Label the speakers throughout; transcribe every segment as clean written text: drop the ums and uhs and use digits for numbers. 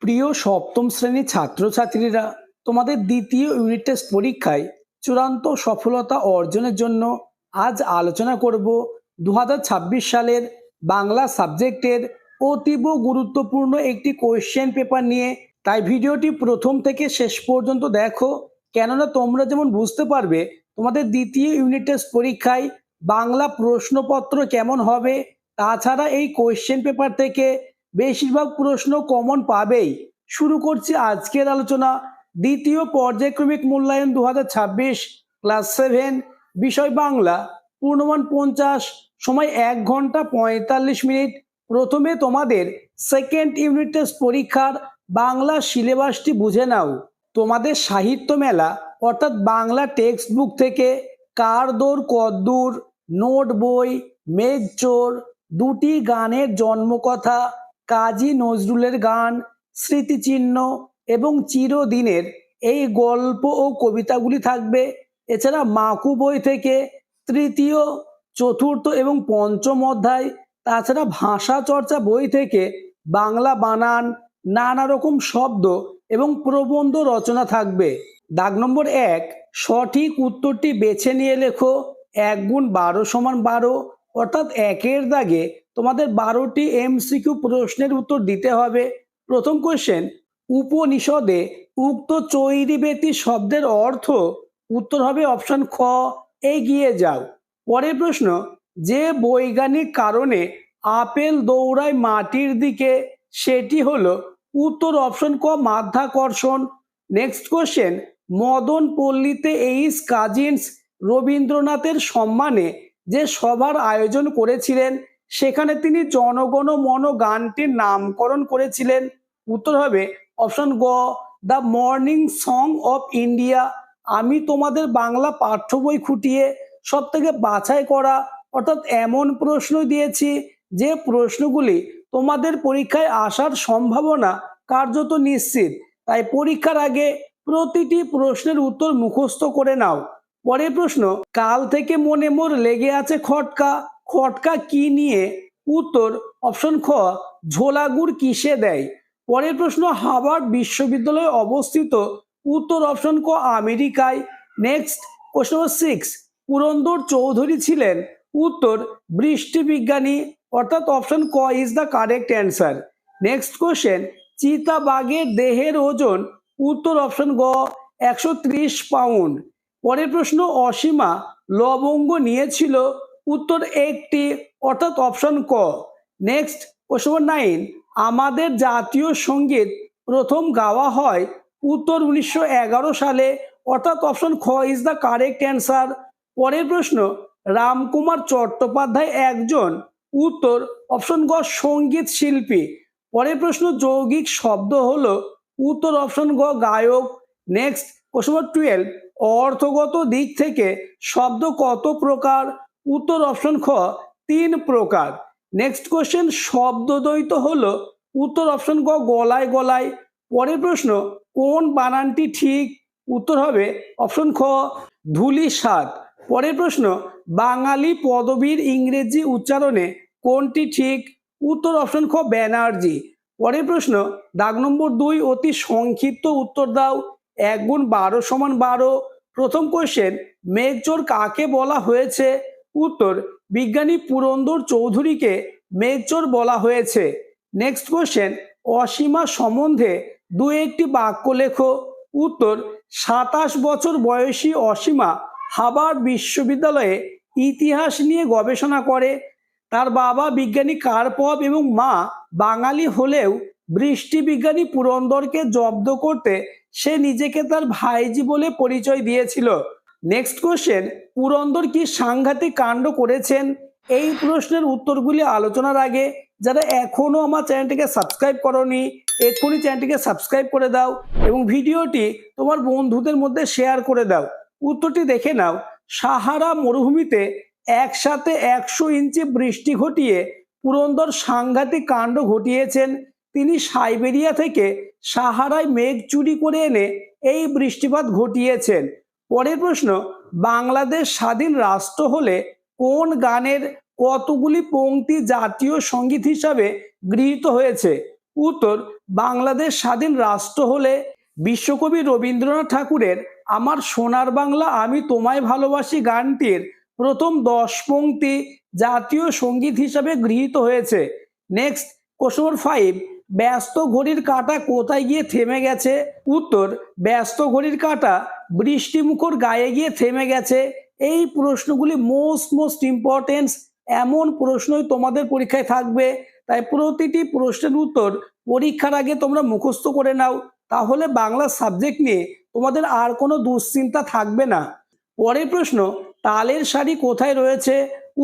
Speaker 1: প্রিয় সপ্তম শ্রেণীর ছাত্রছাত্রীরা, তোমাদের দ্বিতীয় ইউনিট টেস্ট পরীক্ষায় চূড়ান্ত সফলতা অর্জনের জন্য আজ আলোচনা করব 2026 সালের বাংলা সাবজেক্টের অতীব গুরুত্বপূর্ণ একটি কোয়েশ্চেন পেপার নিয়ে। তাই ভিডিওটি প্রথম থেকে শেষ পর্যন্ত দেখো, কেননা তোমরা যেমন বুঝতে পারবে তোমাদের দ্বিতীয় ইউনিট টেস্ট পরীক্ষায় বাংলা প্রশ্নপত্র কেমন হবে, তাছাড়া এই কোয়েশ্চেন পেপার থেকে বেশিরভাগ প্রশ্ন কমন পাবেই। শুরু করছি আজকের আলোচনা। দ্বিতীয় পর্যায়ক্রমিক মূল্যায়ন 2026, ক্লাস 7, বিষয় বাংলা, পূর্ণমান 50, সময় 1 ঘন্টা 45 মিনিট। প্রথমে তোমাদের সেকেন্ড ইউনিট টেস্ট পরীক্ষার বাংলা সিলেবাসটি বুঝে নাও। তোমাদের সাহিত্য মেলা অর্থাৎ বাংলা টেক্সট বুক থেকে কার দৌড় কদ্দূর, নোট বই, মেঘচোর, দুটি গানের জন্মকথা, কাজী নজরুলের গান, স্মৃতিচিহ্ন এবং চিরদিনের এই গল্প ও কবিতাগুলি থাকবে। এছাড়া মাকু বই থেকে তৃতীয়, চতুর্থ এবং পঞ্চম অধ্যায়, তাছাড়া ভাষা চর্চা বই থেকে বাংলা বানান, নানা রকম শব্দ এবং প্রবন্ধ রচনা থাকবে। দাগ নম্বর 1, সঠিক উত্তরটি বেছে নিয়ে লেখো। 1 গুণ 12 সমান 12, অর্থাৎ 1-এর দাগে তোমাদের 12টি এমসিকিউ প্রশ্নের উত্তর দিতে হবে। প্রথম কোশ্চেন, উপনিষদে উক্ত চৈরিবেতি শব্দের অর্থ। উত্তর হবে অপশন খ, এগিয়ে যাও। পরের প্রশ্ন, যে বৈজ্ঞানিক কারণে আপেল দৌড়ায় মাটির দিকে সেটি হলো। উত্তর অপশন ক, মাধ্যাকর্ষণ। নেক্সট কোশ্চেন, মদন পল্লীতে এইচ কাজিন্স রবীন্দ্রনাথের সম্মানে যে সভার আয়োজন করেছিলেন সেখানে তিনি জনগণ মন গানটির নামকরণ করেছিলেন। উত্তর হবে অপশন গ, the morning song of India. আমি তোমাদের বাংলা পাঠ্য বই খুঁটিয়ে সব থেকে বাছাই করা অর্থাৎ এমন প্রশ্ন দিয়েছি যে প্রশ্নগুলি তোমাদের পরীক্ষায় আসার সম্ভাবনা কার্যত নিশ্চিত। তাই পরীক্ষার আগে প্রতিটি প্রশ্নের উত্তর মুখস্থ করে নাও। পরের প্রশ্ন, কাল থেকে মনে মোর লেগে আছে খটকা। খটকা কি নিয়ে? উত্তর অপশন খ, ঝোলাগুড় কিসে দেয়। পরের প্রশ্ন, হার্ভার্ড বিশ্ববিদ্যালয়ে অবস্থিত। উত্তর অপশন ক, আমেরিকায়। Next question number 6, Purandar Chowdhury ছিলেন। উত্তর বৃষ্টি বিজ্ঞানী, অর্থাৎ অপশন ক is the correct answer. Next question, চিতাবাঘের দেহের ওজন। উত্তর অপশন গ, 130 পাউন্ড। পরের প্রশ্ন, অসীমা লবঙ্গ নিয়েছিল। উত্তর একটি, অর্থাৎ অপশন ক। নেক্সট কোশ্চেন নম্বর 9, আমাদের জাতীয় সঙ্গীত প্রথম গাওয়া হয়। উত্তর 1911 সালে, অর্থাৎ অপশন খ ইজ দ্য কারেক্ট অ্যান্সার। পরের প্রশ্ন, রামকুমার চট্টোপাধ্যায় একজন। উত্তর অপশন গ, সঙ্গীত শিল্পী। পরের প্রশ্ন, যৌগিক শব্দ হলো। উত্তর অপশন গ, গায়ক। নেক্সট কোশ্চেন নম্বর 12, অর্থগত দিক থেকে শব্দ কত প্রকার? উত্তর অপশন খ, 3 প্রকার। নেক্সট কোশ্চেন, শব্দদ্বৈত হলো। উত্তর অপশন ক, গলায় গলায়। পরের প্রশ্ন, কোন বানানটি ঠিক? উত্তর হবে অপশন খ, ধূলিসাৎ। পরের প্রশ্ন, বাঙালি পদবীর ইংরেজি উচ্চারণে কোনটি ঠিক? উত্তর অপশন খ, ব্যানার্জি। পরের প্রশ্ন, দাগ নম্বর 2, অতি সংক্ষিপ্ত উত্তর দাও। 1 গুণ 12 সমান 12। প্রথম কোশ্চেন, মেঘচোর কাকে বলা হয়েছে? উত্তর বিজ্ঞানী পুরন্দর চৌধুরীকে মেঘচোর বলা হয়েছে। নেক্সট কোশ্চেন, অসীমা সম্বন্ধে 2-1টি বাক্য লেখো। উত্তর 27 বছর বয়সী অসীমা হার্ভার্ড বিশ্ববিদ্যালয়ে ইতিহাস নিয়ে গবেষণা করে। তার বাবা বিজ্ঞানী কার্পভ এবং মা বাঙালি হলেও বৃষ্টি বিজ্ঞানী পুরন্দরকে জব্দ করতে সে নিজেকে তার ভাইজি বলে পরিচয় দিয়েছিল। নেক্সট কোশ্চেন, পুরন্দর কি সাংঘাতিক কাণ্ড করেছেন? এই প্রশ্নের উত্তরগুলি আলোচনার আগে যারা এখনো আমার চ্যানেলটিকে সাবস্ক্রাইব করোনি, এক্ষুনি চ্যানেলটিকে সাবস্ক্রাইব করে দাও এবং ভিডিওটি তোমার বন্ধুদের মধ্যে শেয়ার করে দাও। উত্তরটি দেখে নাও। সাহারা মরুভূমিতে একসাথে 100 ইঞ্চি বৃষ্টি ঘটিয়ে পুরন্দর সাংঘাতিক কাণ্ড ঘটিয়েছেন। তিনি সাইবেরিয়া থেকে সাহারায় মেঘ চুরি করে এনে এই বৃষ্টিপাত ঘটিয়েছেন। পরের প্রশ্ন, বাংলাদেশ স্বাধীন রাষ্ট্র হলে কোন গানের কতগুলি পংক্তি জাতীয় সঙ্গীত হিসাবে গৃহীত হয়েছে? উত্তর বাংলাদেশ স্বাধীন রাষ্ট্র হলে বিশ্বকবি রবীন্দ্রনাথ ঠাকুরের আমার সোনার বাংলা আমি তোমায় ভালোবাসি গানটির প্রথম 10 পংক্তি জাতীয় সঙ্গীত হিসাবে গৃহীত হয়েছে? নেক্সট, কোশ্চেন নম্বর 5, ব্যস্ত ঘড়ির কাঁটা কোথায় গিয়ে থেমে গেছে? উত্তর, ব্যস্ত ঘড়ির কাঁটা বৃষ্টিমুখর গায়ে গিয়ে থেমে গেছে। এই প্রশ্নগুলি মোস্ট ইম্পর্টেন্স, এমন প্রশ্নই তোমাদের পরীক্ষায় থাকবে, তাই প্রতিটি প্রশ্নের উত্তর পরীক্ষার আগে তোমরা মুখস্থ করে নাও, তাহলে বাংলা সাবজেক্ট নিয়ে তোমাদের আর কোনো দুশ্চিন্তা থাকবে না। পরের প্রশ্ন, তালের শাড়ি কোথায় রয়েছে?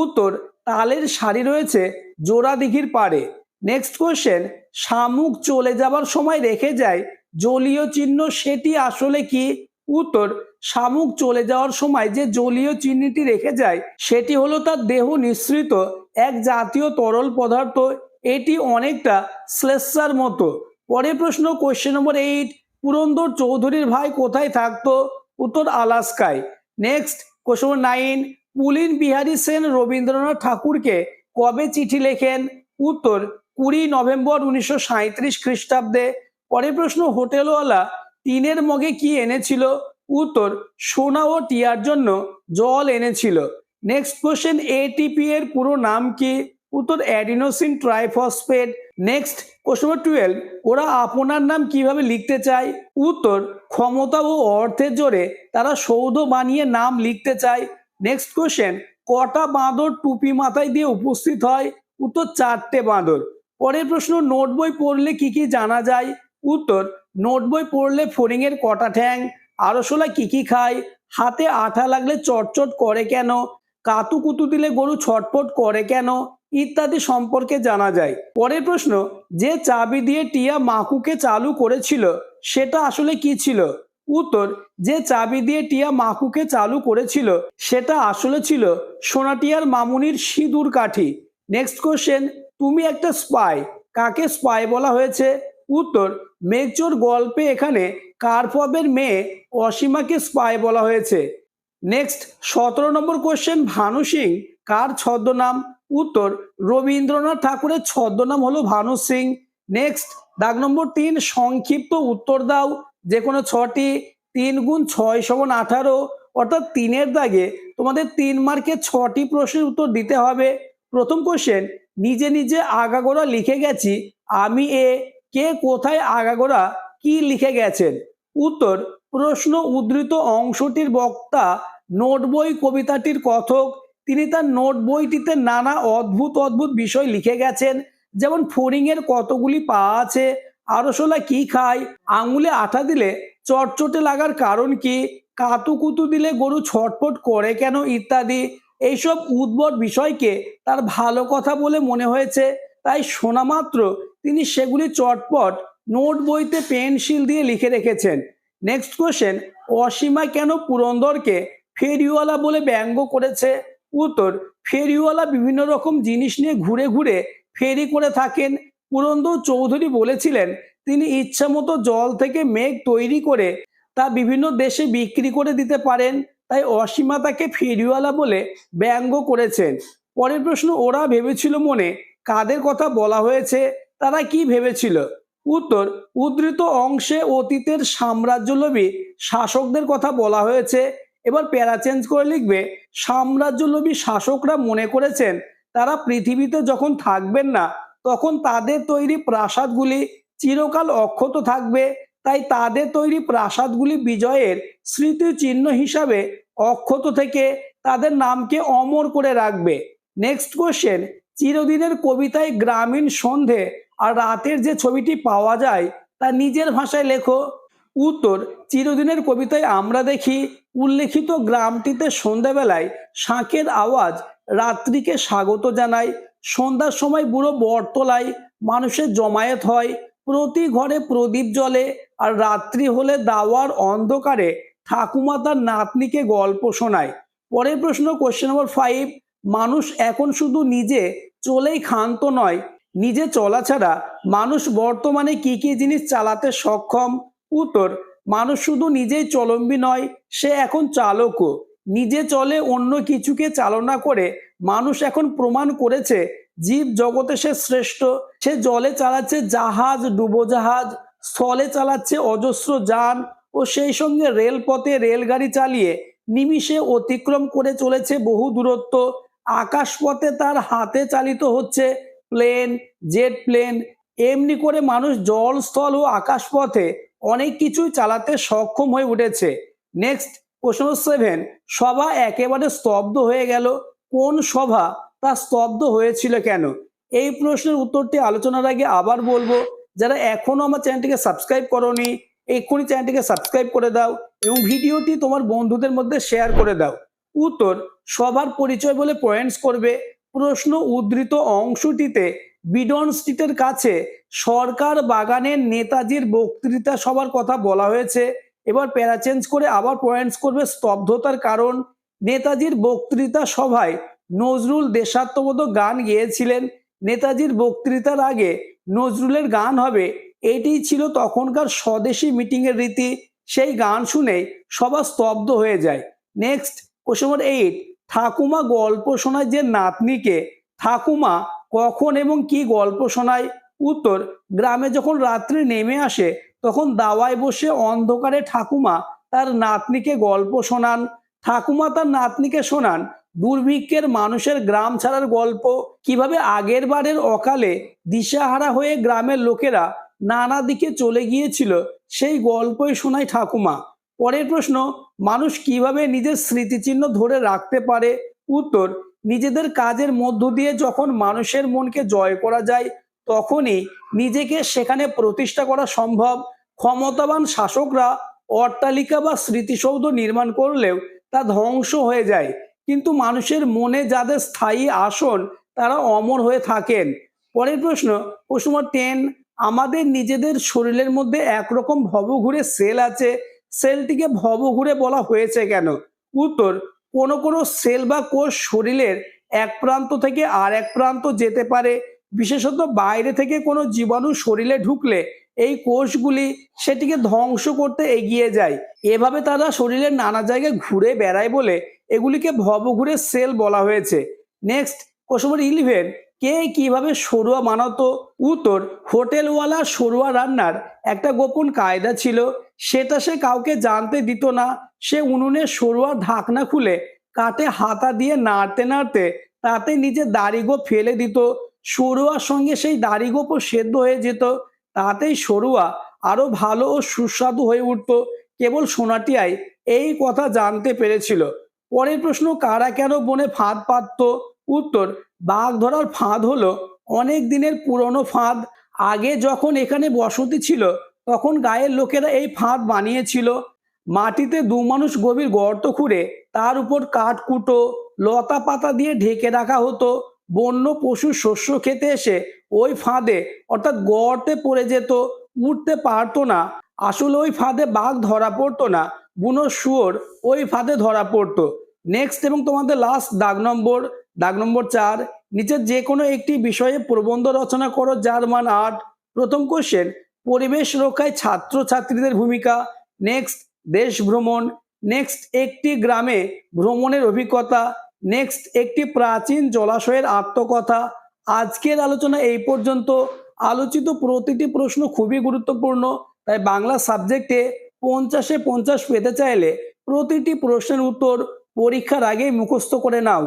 Speaker 1: উত্তর, তালের শাড়ি রয়েছে জোড়াদিঘির পাড়ে। নেক্সট কোশ্চেন, শামুক চলে যাবার সময় রেখে যায় জলীয় চিহ্ন, সেটি আসলে কি? উত্তর, শামুক চলে যাওয়ার সময় যে জলীয় চিহ্নটি রেখে যায় সেটি হলো তার দেহ নিঃসৃত এক জাতীয় তরল পদার্থ, এটি অনেকটা শ্লেষ্মার মতো। পরের প্রশ্ন, কোশ্চেন নম্বর 8, পুরন্দর চৌধুরীর ভাই কোথায় থাকতো? উত্তর, আলাস্কায়। নেক্সট, কোশ্চেন নম্বর 9, পুলিন বিহারী সেন রবীন্দ্রনাথ ঠাকুরকে কবে চিঠি লেখেন? উত্তর, 20 নভেম্বর 1937 খ্রিস্টাব্দে। পরের প্রশ্ন, হোটেলওয়ালা টিনের মগে কি এনেছিল? উত্তর, সোনা ও টিয়ার জন্য জল এনেছিল। নেক্সট কোশ্চেন, এটিপি এর পুরো নাম কি? উত্তর, অ্যাডিনোসিন ট্রাইফসফেট। নেক্সট, কোশ্চেন নম্বর 12, ওরা আপনার নাম কিভাবে লিখতে চায়? উত্তর, ক্ষমতা ও অর্থের জোরে তারা সৌধ বানিয়ে নাম লিখতে চায়। নেক্সট কোশ্চেন, কটা বাঁদর টুপি মাথায় দিয়ে উপস্থিত হয়? উত্তর, 4টে বাঁদর। পরের প্রশ্ন, নোট বই পড়লে কি কি জানা যায়? উত্তর, নোট বই পড়লে ফড়িংয়ের কটা ঠ্যাং, আরশোলা কি কি খায়, হাতে আঠা লাগলে চটচট করে কেন, কাতুকুতু দিলে গরু ছটফট করে কেন, ইত্যাদি সম্পর্কে জানা যায়। পরের প্রশ্ন, যে চাবি দিয়ে টিয়া মাকুকে চালু করেছিল সেটা আসলে কি ছিল? উত্তর, যে চাবি দিয়ে টিয়া মাকুকে চালু করেছিল সেটা আসলে ছিল সোনাটিয়ার মামুনির সিঁদুর কাঠি। নেক্সট কোশ্চেন, তুমি একটা স্পাই, কাকে স্পাই বলা হয়েছে? উত্তর, মেঘচোর গল্পে এখানে কার্পভের মেয়ে অসীমাকে স্পাই বলা হয়েছে। নেক্সট, 17 নম্বর কোশ্চেন, ভানু সিং কার ছদ্মনাম? উত্তর, রবীন্দ্রনাথ ঠাকুরের ছদ্মনাম হলো ভানু সিং। নেক্সট, দাগ নম্বর 3, সংক্ষিপ্ত উত্তর দাও যে কোনো 6টি। 3 গুণ 6 সমান 18, অর্থাৎ 3-এর দাগে তোমাদের 3 মার্কে 6টি প্রশ্নের উত্তর দিতে হবে। প্রথম কোশ্চেন, নিজে নিজে আগাগোড়া লিখে গেছি আমি এ, কে কোথায় আগাগোড়া কি লিখে গেছেন? উত্তর, প্রশ্ন উদ্ধৃত অংশটির বক্তা নোট বই কবিতাটির কথক, তিনি তার নোট বইটিতে নানা অদ্ভুত বিষয় লিখে গেছেন, যেমন ফড়িংয়ের কতগুলি পা আছে, আরশোলা কি খায়, আঙুলে আঠা দিলে চটচটে লাগার কারণ কি, কাতুকুতু দিলে গরু ছটফট করে কেন, ইত্যাদি। এইসব উদ্ভট বিষয়কে তার ভালো কথা বলে মনে হয়েছে, তাই শোনা মাত্র তিনি সেগুলি চটপট নোট বইতে পেন্সিল দিয়ে লিখে রেখেছেন। নেক্সট কোশ্চেন, অসীমা কেন পুরন্দরকে ফেরিওয়ালা বলে ব্যঙ্গ করেছে? উত্তর, ফেরিওয়ালা বিভিন্ন রকম জিনিস নিয়ে ঘুরে ঘুরে ফেরি করে থাকেন। পুরন্দর চৌধুরী বলেছিলেন তিনি ইচ্ছা মতো জল থেকে মেঘ তৈরি করে তা বিভিন্ন দেশে বিক্রি করে দিতে পারেন, তাই অসীমা তাকে ফেরিওয়ালা বলে ব্যঙ্গ করেছেন। পরের প্রশ্ন, ওরা ভেবেছিল মনে কাদের কথা বলা হয়েছে? তারা কি ভেবেছিল? উত্তর, উদ্ধৃত অংশে অতীতের সাম্রাজ্যলোভী শাসকদের কথা বলা হয়েছে। এবার প্যারা চেঞ্জ করে লিখবে, সাম্রাজ্যলোভী শাসকরা মনে করেছেন তারা পৃথিবীতে যখন থাকবেন না তখন তাদের তৈরি প্রাসাদগুলি চিরকাল অক্ষত থাকবে, তাই তাদের তৈরি প্রাসাদগুলি বিজয়ের স্মৃতিচিহ্ন হিসাবে অক্ষত থেকে তাদের নামকে অমর করে রাখবে। নেক্সট কোশ্চেন, চিরদিনের কবিতায় গ্রামীণ সন্ধে আর রাতের যে ছবিটি পাওয়া যায় তা নিজের ভাষায় লেখো। উত্তর, চিরদিনের কবিতায় আমরা দেখি উল্লেখিত গ্রামটিতে সন্ধ্যাবেলায় শাঁখের আওয়াজ রাত্রিকে স্বাগত জানায়, সন্ধ্যার সময় বুড়ো বটতলায় মানুষের জমায়েত হয়, প্রতি ঘরে প্রদীপ জ্বলে, আর রাত্রি হলে দাওয়ার অন্ধকারে ঠাকুমা তার নাতনিকে গল্প শোনায়। পরের প্রশ্ন, কোশ্চেন নম্বর 5, মানুষ এখন শুধু নিজে চলেই ক্ষান্ত নয়, নিজে চলা ছাড়া মানুষ বর্তমানে কি কি জিনিস চালাতে সক্ষম? উত্তর, মানুষ শুধু নিজেই চলম্বী নয়, সে এখন চালকও। নিজে চলে অন্য কিছুকে চালনা করে মানুষ এখন প্রমাণ করেছে জীব জগতে সে শ্রেষ্ঠ। সে জলে চালাচ্ছে জাহাজ, ডুবোজাহাজ, স্থলে চালাচ্ছে অজস্র যান ও সেই সঙ্গে রেলপথে রেলগাড়ি চালিয়ে নিমিষে অতিক্রম করে চলেছে বহু দূরত্ব। আকাশপথে তার হাতে চালিত হচ্ছে প্লেন, জেট প্লেন। এমনি করে মানুষ জল, স্থল ও আকাশপথে অনেক কিছুই চালাতে সক্ষম হয়ে উঠেছে। নেক্সট প্রশ্ন 7, সভা একেবারে স্তব্ধ হয়ে গেল। কোন সভা তা স্তব্ধ হয়েছিল কেন? এই প্রশ্নের উত্তরটি আলোচনার আগে আবার বলবো, যারা এখনো আমার চ্যানেলটিকে সাবস্ক্রাইব করোনি এক্ষুনি চ্যানেলটিকে সাবস্ক্রাইব করে দাও এবং ভিডিওটি তোমার বন্ধুদের মধ্যে শেয়ার করে দাও। উত্তর, সবার পরিচয় বলে পয়েন্টস করবে। প্রশ্ন উদ্ধৃত অংশটিতে বিডন স্ট্রিটের কাছে সরকার বাগানের নেতাজির বক্তৃতা সভার কথা বলা হয়েছে। এবার প্যারা চেঞ্জ করে আবার পয়েন্টস করবে স্তব্ধতার কারণ। নেতাজির বক্তৃতা সভায় নজরুল দেশাত্মবোধক গান গেয়েছিলেন। নেতাজির বক্তৃতার আগে নজরুলের গান হবে, এটিই ছিল তখনকার স্বদেশী মিটিং এর রীতি। সেই গান শুনে সবার স্তব্ধ হয়ে যায়। নেক্সট কোশ্চেন নম্বর 8, ঠাকুমা গল্প শোনায় যে নাতনিকে, ঠাকুমা কখন এবং কি গল্প শোনায়? উত্তর, গ্রামে যখন রাত্রি নেমে আসে তখন দাওয়ায় বসে অন্ধকারে ঠাকুমা তার নাতনিকে গল্প শোনান। ঠাকুমা তার নাতনিকে শোনান দুর্ভিক্ষের মানুষের গ্রাম ছাড়ার গল্প, কিভাবে আগের বারের অকালে দিশাহারা হয়ে গ্রামের লোকেরা নানা দিকে চলে গিয়েছিল, সেই গল্পই শোনায় ঠাকুমা। পরের প্রশ্ন, মানুষ কিভাবে নিজের স্মৃতিচিহ্ন ধরে রাখতে পারে? উত্তর, নিজেদের কাজের মধ্য দিয়ে যখন মানুষের মনকে জয় করা যায় তখনই নিজেকে সেখানে প্রতিষ্ঠা করা সম্ভব। ক্ষমতাবান শাসকরা অট্টালিকা বা স্মৃতিসৌধ নির্মাণ করলেও তা ধ্বংস হয়ে যায়, কিন্তু মানুষের মনে যাদের স্থায়ী আসন তারা অমর হয়ে থাকেন। পরের প্রশ্ন 10, আমাদের নিজেদের শরীরের মধ্যে একরকম ভবঘুরে সেল আছে, সেলটিকে ভবঘুরে বলা হয়েছে কেন? উত্তর, কোনো কোনো সেল বা কোষ শরীরের এক প্রান্ত থেকে আর এক প্রান্ত যেতে পারে। বিশেষত বাইরে থেকে কোনো জীবাণু শরীরে ঢুকলে এই কোষগুলি সেটিকে ধ্বংস করতে এগিয়ে যায়। এভাবে তারা শরীরের নানা জায়গায় ঘুরে বেড়ায় বলে এগুলিকে ভবঘুরে সেল বলা হয়েছে। নেক্সট কোশ্চেন নম্বর 11, কে কিভাবে সরুয়া বানাতো? উত্তর, হোটেলওয়ালা সরুয়া রান্নার একটা গোপন কায়দা ছিল, সেটা সে কাউকে জানতে দিত না। সে উনুনে সরুয়ার ঢাকনা খুলে কাঠে হাতা দিয়ে নাড়তে নাড়তে তাতে নিজে দাড়িগোপ ফেলে দিত। সরুয়ার সঙ্গে সেই দাড়িগোপও সেদ্ধ হয়ে যেত, তাতেই সরুয়া আরো ভালো ও সুস্বাদু হয়ে উঠত। কেবল সোনাটিয়াই এই কথা জানতে পেরেছিল। পরের প্রশ্ন, কারা কেন বনে ফাঁদ পাততো? উত্তর, বাঘ ধরার ফাঁদ হলো অনেক দিনের পুরনো ফাঁদ। আগে যখন এখানে বসতি ছিল তখন গায়ের লোকেরা এই ফাঁদ বানিয়েছিল। মাটিতে দু মানুষ গভীর গর্ত খুঁড়ে তার উপর কাঠকুটো লতা পাতা দিয়ে ঢেকে রাখা হতো। বন্য পশু শস্য খেতে এসে ওই ফাঁদে অর্থাৎ গর্তে পড়ে যেত, উঠতে পারতো না। আসলে ওই ফাঁদে বাঘ ধরা পড়তো না, বুনো শুয়োর ওই ফাঁদে ধরা পড়তো। নেক্সট এবং তোমাদের লাস্ট দাগ নম্বর 4, নিচের যে কোনো একটি বিষয়ে প্রবন্ধ রচনা করো যার মান 8। প্রথম কোশ্চেন, পরিবেশ রক্ষায় ছাত্র ছাত্রীদের ভূমিকা। নেক্সট, দেশ ভ্রমণ। নেক্সট, একটি গ্রামে ভ্রমণের অভিজ্ঞতা। নেক্সট, একটি প্রাচীন জলাশয়ের আত্মকথা। আজকের আলোচনা এই পর্যন্ত। আলোচিত প্রতিটি প্রশ্ন খুবই গুরুত্বপূর্ণ, তাই বাংলা সাবজেক্টে 50-এ 50 পেতে চাইলে প্রতিটি প্রশ্নের উত্তর পরীক্ষার আগেই মুখস্থ করে নাও।